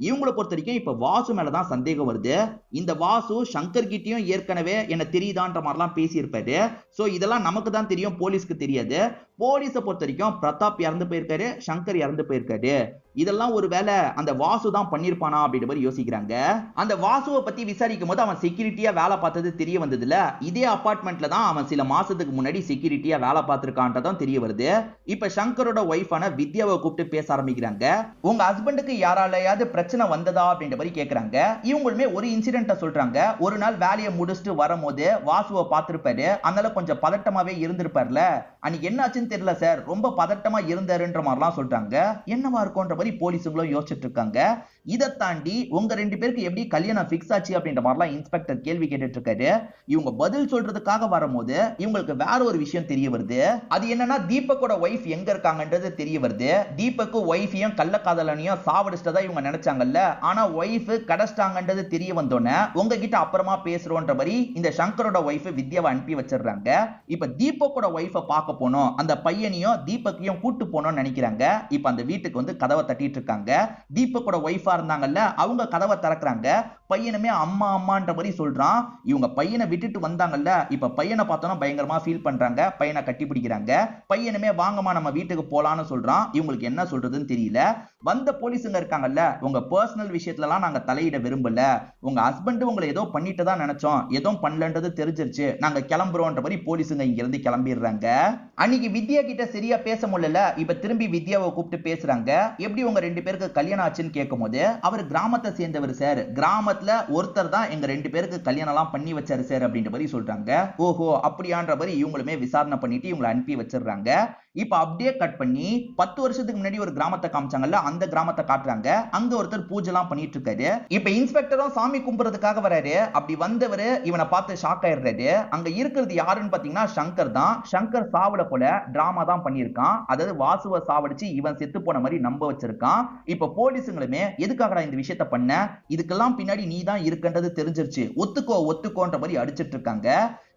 Speaker 1: இவங்களை பொறுத்த வரைக்கும் இப்ப வாசு மேலதான் சந்தேகம் வருது. இந்த வாசு சங்கர் கிட்டயும் ஏற்கனவே என்ன தெரியுதான்ற மாதிரிலாம் பேசியிருப்பாரு. சோ இதெல்லாம் நமக்கு தான் தெரியும், போலீஸ்க்கு தெரியாது. போலீஸை பொறுத்த வரைக்கும் பிரதாப் இறந்து போயிருக்காரு, சங்கர் இறந்து போயிருக்காரு. இதெல்லாம் ஒரு வேலை அந்த வாசு தான் பண்ணிருப்பானா அப்படின்ற மாதிரி யோசிக்கிறாங்க. அந்த வாசுவை பத்தி விசாரிக்கும் போது அவன் செக்யூரிட்டியா வேலை பார்த்தது தெரிய வந்ததுல, இதே அபார்ட்மெண்ட்ல தான் அவன் சில மாசத்துக்கு முன்னாடி செக்யூரிட்டியா வேலை பார்த்திருக்கான்றதும் தெரிய வருது. இப்ப சங்கரோட ஒய்ஃபான வித்யாவை கூப்பிட்டு பேச ஆரம்பிக்கிறாங்க. உங்க ஹஸ்பண்டுக்கு யாராலையாவது பிரச்சனை வந்ததா அப்படின்ற மாதிரி கேக்குறாங்க. இவங்களுமே ஒரு இன்சிடென்ட்ட சொல்றாங்க. ஒரு நாள் வேலையை முடிச்சுட்டு வரும்போது வாசுவை பார்த்திருப்பாரு, அதனால கொஞ்சம் பதட்டமாவே இருந்திருப்பார்ல, அன்னைக்கு என்ன ஆச்சுன்னு தெரியல சார், ரொம்ப பதட்டமா இருந்தாருன்ற மாதிரிலாம் சொல்றாங்க. என்னவா இருக்கும்ன்ற மாதிரி போலீஸுங்களும் யோசிச்சுட்டு இருக்காங்க. இதை தாண்டி உங்க ரெண்டு பேருக்கு எப்படி கல்யாணம் பிக்ஸ் ஆச்சு அப்படின்ற மாதிரிலாம் இன்ஸ்பெக்டர் கேள்வி கேட்டுட்டு இருக்காரு. இவங்க பதில் சொல்றதுக்காக வரும்போது இவங்களுக்கு வேற ஒரு விஷயம் தெரிய வருது. அது என்னன்னா, தீபக்கோட ஒய்ஃப் எங்க இருக்காங்கன்றது தெரிய வருது. தீபக்கு ஒய்ஃபையும் கள்ளக்காதலனையும் சாவடிச்சதா இவங்க நினைச்சாங்கல்ல, ஆனா ஒய்ஃப் கடஸ்டாங்கன்றது தெரிய வந்தோன்னே உங்ககிட்ட அப்புறமா பேசுறோன்ற மாதிரி இந்த சங்கரோட ஒய்ஃப் வித்யாவை அனுப்பி வச்சிடுறாங்க. இப்ப தீபக்கோட ஒய்ஃபை பார்க்க போனோம், அந்த பையனையும் தீபக்கையும் கூட்டு போனோம்னு நினைக்கிறாங்க. இப்ப அந்த வீட்டுக்கு வந்து கதவை தட்டிட்டு இருக்காங்க. தீபக்கோட ஒய்ஃபா இருந்தாங்கல்ல, அவங்க கதவை திறக்கிறாங்க. பையனுமே அம்மா அம்மான்ற மாதிரி சொல்றான். இவங்க பையனை விட்டுட்டு வந்தாங்கல்ல, இப்ப பையனை பார்த்தோன்னா பயங்கரமா ஃபீல் பண்றாங்க. பையனை கட்டி பிடிக்கிறாங்க. பையனுமே வாங்கம்மா நம்ம வீட்டுக்கு போலான்னு சொல்றான். இவங்களுக்கு என்ன சொல்றதுன்னு தெரியல. வந்த போலீஸுங்க இருக்காங்கல்ல, உங்க பர்சனல் விஷயத்துலலாம் நாங்க தலையிட விரும்பல, உங்க ஹஸ்பண்ட் உங்களை ஏதோ பண்ணிட்டு தான் நினைச்சோம், எதுவும் பண்ணலன்றது தெரிஞ்சிருச்சு, நாங்க கிளம்புறோன்ற மாதிரி போலீஸுங்க இங்க இருந்து கிளம்பிடுறாங்க. அன்னைக்கு வித்யா கிட்ட சரியா பேச முடியல. இப்ப திரும்பி வித்யாவை கூப்பிட்டு பேசுறாங்க. எப்படி உங்க ரெண்டு பேருக்கு கல்யாணம் ஆச்சுன்னு கேட்கும் போது, அவர் கிராமத்தை சேர்ந்தவர் சார், கிராமத்துல ஒருத்தர் தான் எங்க ரெண்டு பேருக்கு கல்யாணம் எல்லாம் பண்ணி வச்சாரு சார் அப்படின்ற மாதிரி சொல்றாங்க. ஓஹோ அப்படியான்ற மாதிரி இவங்களுமே விசாரணை பண்ணிட்டு இவங்களை அனுப்பி வச்சிடுறாங்க. இப்ப அப்படியே கட் பண்ணி 10 வருஷத்துக்கு முன்னாடி ஒரு கிராமத்தை காமிச்சாங்கல்ல, அந்த கிராமத்தை காட்டுறாங்க. அங்க ஒருத்தர் பூஜை எல்லாம் பண்ணிட்டு இருக்காரு. இப்ப இன்ஸ்பெக்டரும் சாமி கும்பிடுறதுக்காக வராரு. அப்படி வந்தவரு இவனை பார்த்து ஷாக் ஆயிடுறாரு. அங்க இருக்கிறது யாருன்னு பாத்தீங்கன்னா சங்கர் தான். சங்கர் சாவல போல டிராமா தான் பண்ணியிருக்கான். அதாவது வாசுவை சாவடிச்சு இவன் செத்து போன மாதிரி நம்ப வச்சிருக்கான். இப்ப போலீஸுங்களுமே எதுக்காகடா இந்த விஷயத்த பண்ண, இதுக்கெல்லாம் பின்னாடி நீ தான் இருக்குன்றது தெரிஞ்சிருச்சு, ஒத்துக்கோ ஒத்துக்கோன்ற மாதிரி அடிச்சிட்டு இருக்காங்க.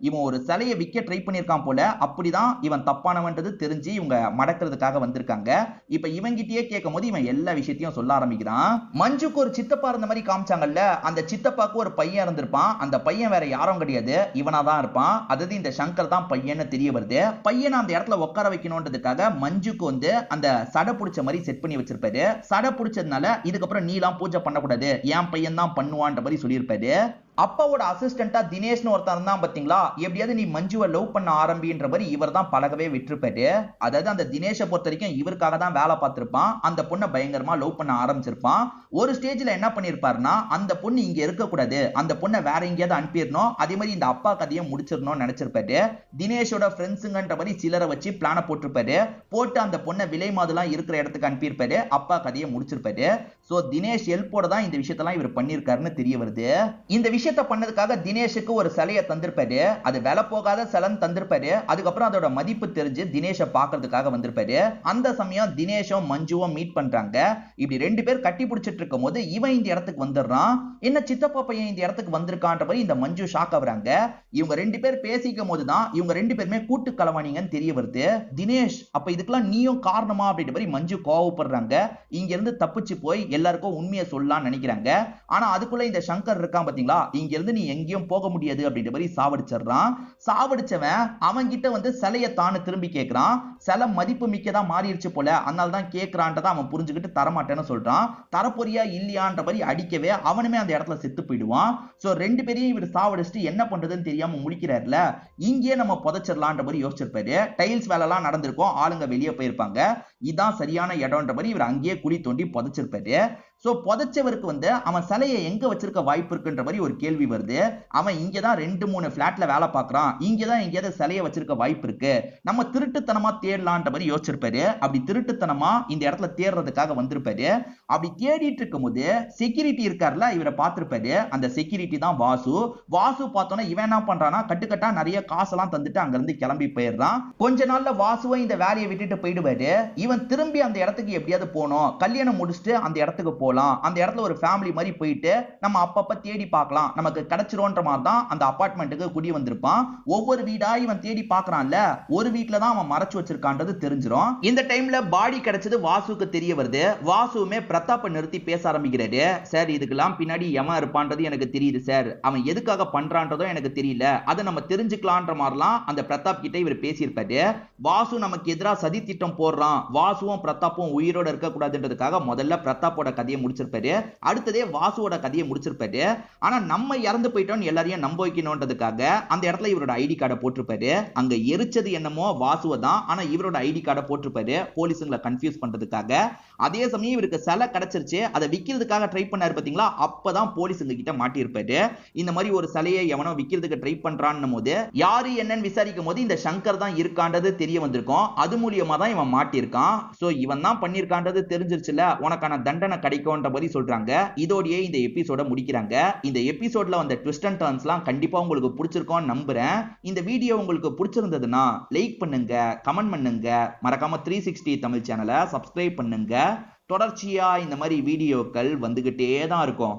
Speaker 1: இவன் ஒரு சிலையை விற்க ட்ரை பண்ணியிருக்கான் போல, அப்படிதான் இவன் தப்பானவன்றது தெரிஞ்சு இவங்க மடக்கிறதுக்காக வந்திருக்காங்க. இப்ப இவங்கிட்டயே கேட்கும் போது இவன் எல்லா விஷயத்தையும் சொல்ல ஆரம்பிக்கிறான். மஞ்சுக்கு ஒரு சித்தப்பா இருந்த மாதிரி காமிச்சாங்கல்ல, அந்த சித்தப்பாக்கு ஒரு பையன் இருந்திருப்பான். அந்த பையன் வேற யாரும் கிடையாது, இவனா தான் இருப்பான். அதாவது இந்த சங்கர் தான் பையன்னு தெரிய வருது. பையனை அந்த இடத்துல உட்கார வைக்கணும்ன்றதுக்காக மஞ்சுக்கு வந்து அந்த சடை பிடிச்ச மாதிரி செட் பண்ணி வச்சிருப்பாரு. சடை பிடிச்சதுனால இதுக்கப்புறம் நீலாம் பூஜை பண்ணக்கூடாது, என் பையன் தான் பண்ணுவான்ற மாதிரி சொல்லியிருப்பாரு. அப்பாவோட அசிஸ்டண்டா தினேஷ்னு ஒருத்தர் இருந்தான் பாத்தீங்களா, எப்படியாவது நீ மஞ்சுவை லவ் பண்ண ஆரம்பின்ற மாதிரி இவர் தான் பழகவே விட்டுருப்பாரு. அதாவது அந்த தினேஷை பொறுத்த வரைக்கும் இவருக்காக தான் வேலை பார்த்திருப்பான். அந்த பொண்ணை பயங்கரமா லவ் பண்ண ஆரம்பிச்சிருப்பான். ஒரு ஸ்டேஜ்ல என்ன பண்ணிருப்பாருன்னா, அந்த பொண்ணு இங்க இருக்கக்கூடாது, அந்த பொண்ணை வேற எங்கேயாவது அனுப்பிடணும், அதே மாதிரி இந்த அப்பா கதையை முடிச்சிடணும்னு நினைச்சிருப்பாரு. தினேஷோட ஃப்ரெண்ட்ஸுங்கன்ற மாதிரி சிலரை வச்சு பிளான போட்டிருப்பாரு. போட்டு அந்த பொண்ணை விலை மாதெல்லாம் இருக்கிற இடத்துக்கு அனுப்பியிருப்பாரு. அப்பா கதையை முடிச்சிருப்பாரு. சோ தினேஷ் ஹெல்ப்போட தான் இந்த விஷயத்தெல்லாம் இவர் பண்ணியிருக்காருன்னு தெரிய வருது. இந்த விஷயத்தை பண்ணதுக்காக தினேஷுக்கு ஒரு சிலையை தந்திருப்பாரு. அது விலை போகாத சிலைன்னு தந்திருப்பாரு. அதுக்கப்புறம் அதோட மதிப்பு தெரிஞ்சு தினேஷை பார்க்கறதுக்காக வந்திருப்பாரு. அந்த சமயம் தினேஷும் மஞ்சுவும் மீட் பண்றாங்க. இப்படி ரெண்டு பேர் கட்டி பிடிச்சிட்டு இருக்கும் போது இவன் இந்த இடத்துக்கு வந்துடுறான். என்ன சித்தப்பா பையன் இந்த இடத்துக்கு வந்திருக்கான்ற மாதிரி இந்த மஞ்சு ஷாக் ஆகுறாங்க. இவங்க ரெண்டு பேர் பேசிக்கும் போதுதான் இவங்க ரெண்டு பேருமே கூட்டு கலவானீங்கன்னு தெரிய வருது. தினேஷ், அப்ப இதுக்கெல்லாம் நீயும் காரணமா அப்படின்ற மாதிரி மஞ்சு கோவப்படுறாங்க. இங்க இருந்து தப்பிச்சு போய் எல்லாருக்கும் உண்மையை சொல்லலாம்னு நினைக்கிறாங்க. ஆனா அதுக்குள்ள இந்த சங்கர் இருக்கான் பாத்தீங்களா, இங்க இருந்து நீ எங்கேயும் போக முடியாது அப்படின்ற மாதிரி சாவடிச்சிடறான். சாவடிச்சவன் அவன் கிட்ட வந்து சிலையை தானு திரும்பி கேட்கிறான். சிலை மதிப்பு மிக்கதா மாறிடுச்சு போல, அதனால தான் கேட்கிறான்றதை அவன் புரிஞ்சுக்கிட்டு தரமாட்டேன்னு சொல்றான். தரப்பொரியா இல்லையான்ற மாதிரி அடிக்கவே அவனுமே அந்த இடத்துல செத்து போயிடுவான். சோ ரெண்டு பேரையும் இவர் சாவடிச்சுட்டு என்ன பண்றதுன்னு தெரியாம முடிக்கிறாருல, இங்கே நம்ம புதைச்சிடலான்ற மாதிரி யோசிச்சிருப்பாரு. டைல்ஸ் வேலை எல்லாம் நடந்திருக்கும், ஆளுங்க வெளியே போயிருப்பாங்க. இதான் சரியான இடம்ன்ற மாதிரி இவர் அங்கேயே குழி தோண்டி புதைச்சிருப்பாரு. சோ புதைச்சவருக்கு அவன் சிலையை எங்க வச்சிருக்க வாய்ப்பு இருக்குன்ற மாதிரி ஒரு கேள்வி வருது. அவன் இங்கதான் 2-3 பிளாட்ல வேலை பார்க்கறான், இங்கதான் எங்கேயாவது சிலையை வச்சிருக்க வாய்ப்பு இருக்கு, நம்ம திருட்டுத்தனமா தேடலான்ற மாதிரி யோசிச்சிருப்பாரு. அப்படி திருட்டுத்தனமா இந்த இடத்துல தேடுறதுக்காக வந்திருப்பாரு. அப்படி தேடிட்டு இருக்கும்போது செக்யூரிட்டி இருக்கார்ல, இவரை பார்த்திருப்பாரு. அந்த செக்யூரிட்டி தான் வாசு. வாசு பார்த்தோன்னா இவன் என்ன பண்றானா, கட்டுக்கட்டா நிறைய காசெல்லாம் தந்துட்டு அங்க இருந்து கிளம்பி போயிடுறான். கொஞ்ச நாள்ல வாசுவை இந்த வேலையை விட்டுட்டு போயிடுவாரு. இவன் திரும்பி அந்த இடத்துக்கு எப்படியாவது போனோம், கல்யாணம் முடிச்சுட்டு அந்த இடத்துக்கு போலாம், அந்த இடத்துல ஒரு ஃபேமிலி மாதிரி போயிட்டு நம்ம அப்பப்ப தேடி பார்க்கலாம், நமக்கு கிடைச்சிரோன்ற மாதிரி தான் அந்த அபார்ட்மெண்ட்டுக்கு குடி வந்திருப்பான். ஒவ்வொரு வீடா இவன் தேடி பார்க்கறான்ல, ஒரு வீட்ல தான் அவன் மறைச்சு வச்சிருக்கான்றது தெரிஞ்சிரும். இந்த டைம்ல பாடி கிடைச்சது வாசுக்கு தெரிய வருது. வாசுவுமே பிரதாப்பை நிறுத்தி பேச ஆரம்பிக்கிறாரு. சார், இதுக்கெல்லாம் பின்னாடி எவன் இருப்பான்றது எனக்கு தெரியுது சார், அவன் எதுக்காக பண்றான்றதும் எனக்கு தெரியல, அதை நம்ம தெரிஞ்சுக்கலான்ற மாதிரிலாம் அந்த பிரதாப் கிட்ட இவர் பேசியிருப்பாரு. வாசு நமக்கு எதிராக சதி திட்டம் போடுறான், வாசுவும் பிரதாப்பும் உயிரோட இருக்க கூடாதுன்றதுக்காக முதல்ல பிரதாப்போட கதையை முடிச்சிருப்பாரு. அடுத்ததே வாசுவோட கதையை முடிச்சிருப்பாரு. ஆனா நம்ம இறந்து போயிட்டோம் எல்லாரையும் நம்ப வைக்கணும்ன்றதுக்காக அந்த இடத்துல இவரோட ஐடி கார்டை போட்டிருப்பாரு. அங்க எரிச்சது என்னமோ வாசுவை தான், ஆனா இவரோட ஐடி கார்டை போட்டிருப்பாரு போலீஸுங்களை கன்ஃபியூஸ் பண்றதுக்காக. அதே சமயம் இவருக்கு சிலை கிடைச்சிருச்சு, அதை விக்கிறதுக்காக ட்ரை பண்ணாரு பாத்தீங்களா, அப்பதான் போலீஸுங்க கிட்ட மாட்டியிருப்பாரு. இந்த மாதிரி ஒரு சிலையை எவனோ விக்கிறதுக்கு ட்ரை பண்றான்னு போது யாரு என்னன்னு விசாரிக்கும் போது இந்த சங்கர் தான் இருக்கான்றது தெரிய வந்திருக்கும். அது மூலியமா தான் இவன் மாட்டியிருக்கான். சோ இவன் தான் பண்ணிருக்கான்றது தெரிஞ்சிருச்சுல, உனக்கான தண்டனை கிடைக்கும்ன்ற மாதிரி சொல்றாங்க. இதோடயே இந்த எபிசோட முடிக்கிறாங்க. இந்த எபிசோட்ல வந்த ட்விஸ்ட் அண்ட் டர்ன்ஸ்லாம் கண்டிப்பா உங்களுக்கு பிடிச்சிருக்கும்னு நம்புறேன். இந்த வீடியோ உங்களுக்கு பிடிச்சிருந்ததுன்னா லைக் பண்ணுங்க, கமெண்ட் பண்ணுங்க, மறக்காம 360 தமிழ் சேனலை சப்ஸ்கிரைப் பண்ணுங்க. தொடர்ச்சியா இந்த மாதிரி வீடியோக்கள் வந்துகிட்டே தான் இருக்கும்.